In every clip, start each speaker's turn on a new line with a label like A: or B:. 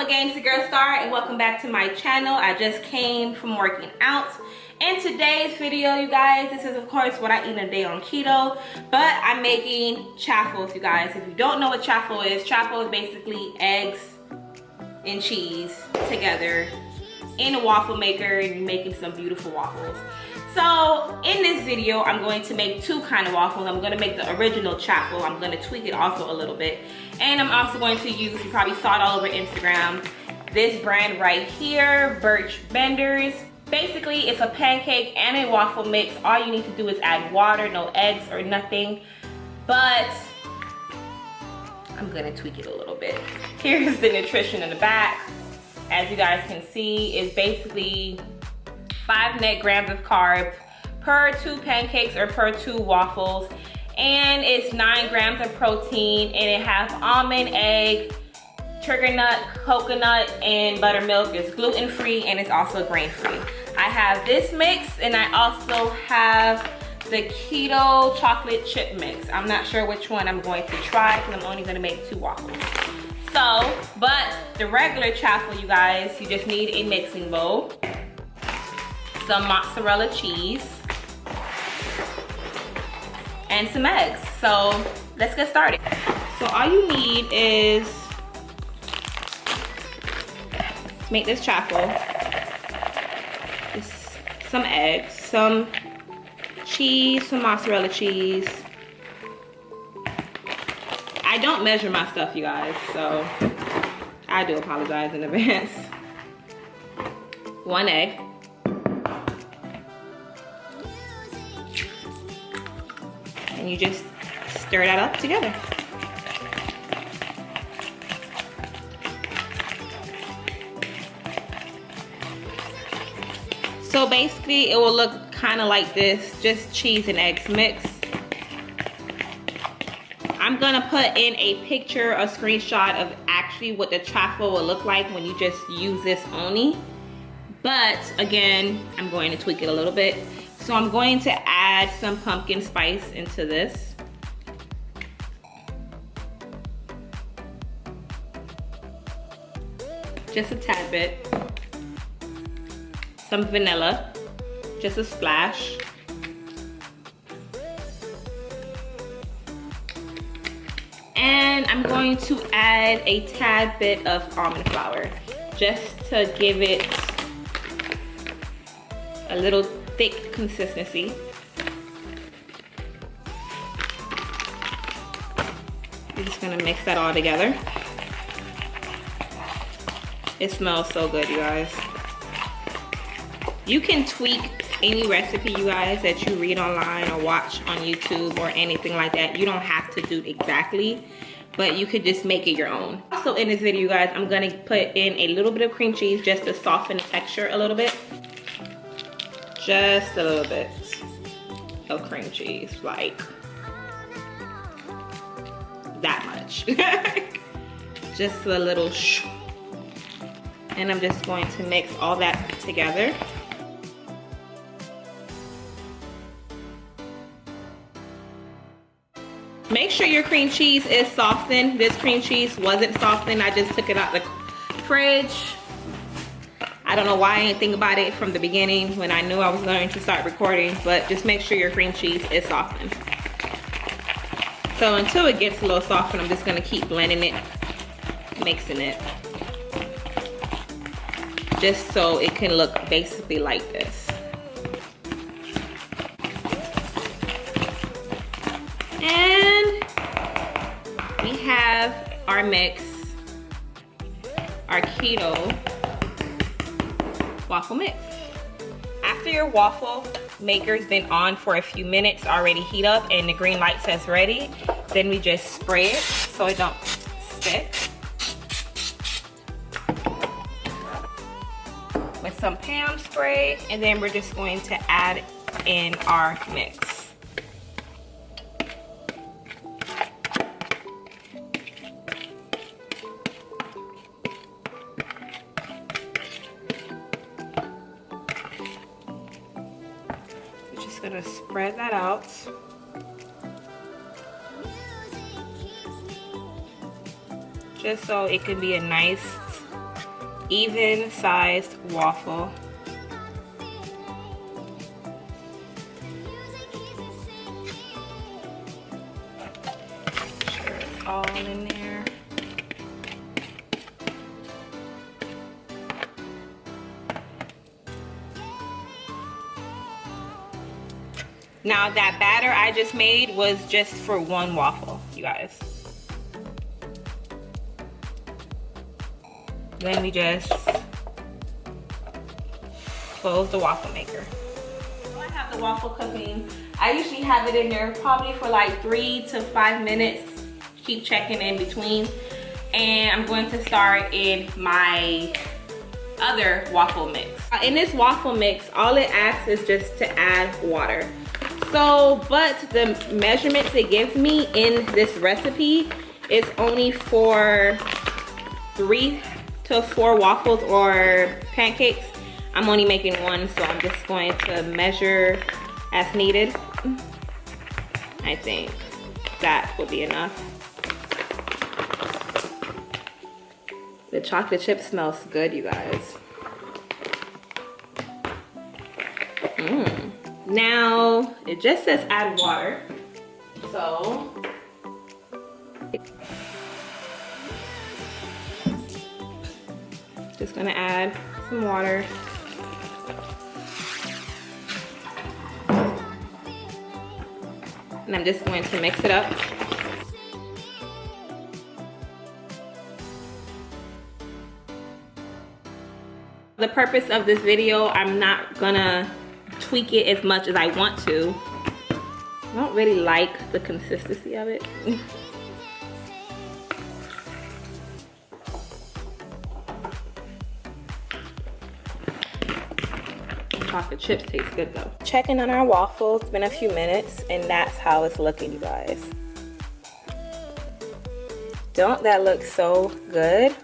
A: again, it's your girl Star and welcome back to my channel. I just came from working out. In today's video, you guys, this is of course what I eat in a day on keto, but I'm making chaffles, you guys. If you don't know what chaffle is basically eggs and cheese together in a waffle maker and making some beautiful waffles. So in this video, I'm going to make two kind of waffles. I'm going to make the original chaffle. I'm going to tweak it also a little bit. And I'm also going to use, you probably saw it all over Instagram, this brand right here, Birch Benders. Basically, it's a pancake and a waffle mix. All you need to do is add water, no eggs or nothing. But I'm going to tweak it a little bit. Here's the nutrition in the back. As you guys can see, it's basically 5 net grams of carbs per 2 pancakes or per 2 waffles, and it's 9 grams of protein, and it has almond, egg, trigger nut, coconut, and buttermilk. It's gluten-free and it's also grain-free. I have this mix and I also have the keto chocolate chip mix. I'm not sure which one I'm going to try because I'm only going to make 2 waffles. So, but the regular chaffle, you guys, you just need a mixing bowl, some mozzarella cheese, and some eggs. So let's get started. So all you need is, to make this chaffle, is some eggs, some cheese, some mozzarella cheese. I don't measure my stuff, you guys, so I do apologize in advance. 1 egg. And you just stir that up together. So basically it will look kind of like this, just cheese and eggs mixed. I'm gonna put in a picture, a screenshot of actually what the chaffle will look like when you just use this only. But again, I'm going to tweak it a little bit. So I'm going to add some pumpkin spice into this. Just a tad bit. Some vanilla, just a splash. And I'm going to add a tad bit of almond flour, just to give it a little thick consistency. You're just gonna mix that all together. It smells so good, you guys. You can tweak any recipe, you guys, that you read online or watch on YouTube or anything like that. You don't have to do exactly, but you could just make it your own. Also in this video, you guys, I'm gonna put in a little bit of cream cheese just to soften the texture a little bit. Just a little bit of cream cheese, like that much. Just a little shh. And I'm just going to mix all that together. Make sure your cream cheese is softened. This cream cheese wasn't softened. I just took it out the fridge. I don't know why I didn't think about it from the beginning when I knew I was going to start recording, but just make sure your cream cheese is softened. So until it gets a little softened, I'm just gonna keep blending it, mixing it, just so it can look basically like this. And we have our mix, our keto waffle mix. After your waffle maker's been on for a few minutes, already heat up and the green light says ready, then we just spray it so it don't stick with some Pam spray, and then we're just going to add in our mix. Gonna spread that out. Just so it can be a nice even sized waffle. Make sure it's all in there. Now that batter I just made was just for one waffle, you guys. Then we just close the waffle maker. I have the waffle cooking. I usually have it in there probably for like 3 to 5 minutes. Keep checking in between. And I'm going to start in my other waffle mix. In this waffle mix, all it asks is just to add water. So, but the measurements it gives me in this recipe is only for 3 to 4 waffles or pancakes. I'm only making one, so I'm just going to measure as needed. I think that will be enough. The chocolate chip smells good, you guys. Now, it just says add water. So, just gonna add some water. And I'm just going to mix it up. The purpose of this video, I'm not gonna tweak it as much as I want to. I don't really like the consistency of it. Chocolate chips taste good though. Checking on our waffles, it's been a few minutes and that's how it's looking, you guys. Don't that look so good?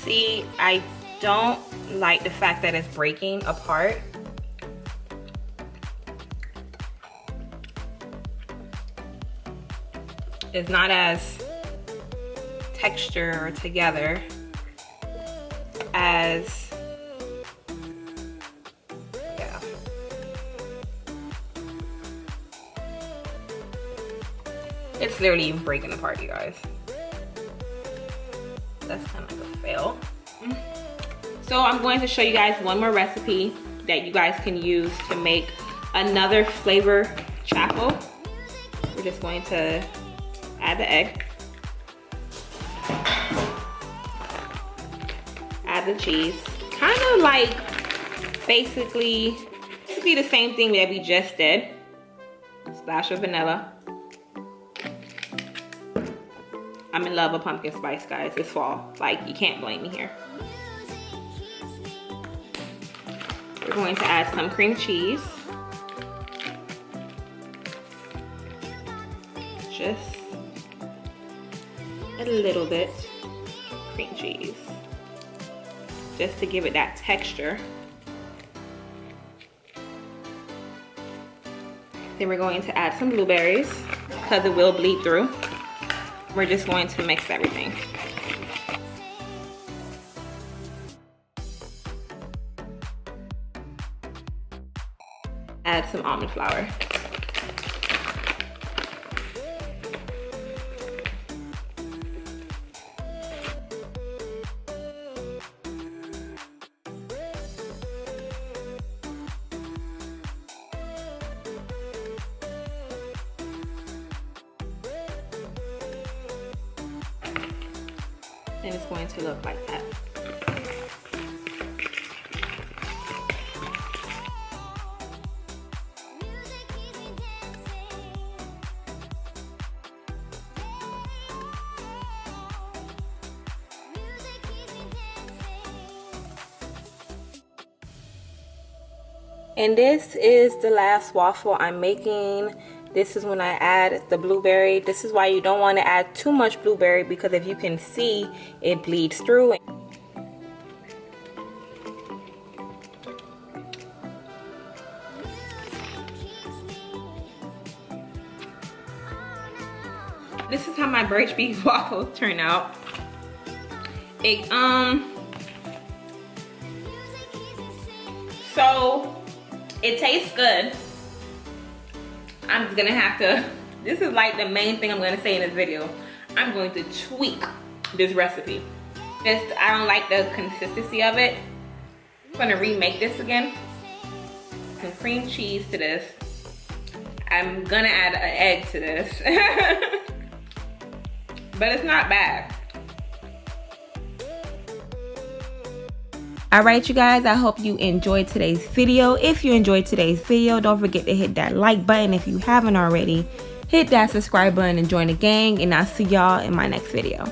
A: See, I don't like the fact that it's breaking apart. It's not as texture together as, yeah. It's literally breaking apart, you guys. That's kind of like a fail. So I'm going to show you guys one more recipe that you guys can use to make another flavor chaffle. We're just going to add the egg, add the cheese, kind of like basically the same thing that we just did. Splash of vanilla. I'm in love with pumpkin spice, guys. It's fall. Like, you can't blame me here. We're going to add some cream cheese. Just a little bit cream cheese. Just to give it that texture. Then we're going to add some blueberries because it will bleed through. We're just going to mix everything. Add some almond flour. And it's going to look like that. And this is the last waffle I'm making. This is when I add the blueberry. This is why you don't want to add too much blueberry, because if you can see, it bleeds through. This is how my birch beef waffles turn out. So it tastes good. I'm just gonna have to, this is like the main thing I'm gonna say in this video. I'm going to tweak this recipe. I don't like the consistency of it. I'm gonna remake this again. Some cream cheese to this. I'm gonna add an egg to this. But it's not bad. Alright you guys, I hope you enjoyed today's video. If you enjoyed today's video, don't forget to hit that like button if you haven't already. Hit that subscribe button and join the gang, and I'll see y'all in my next video.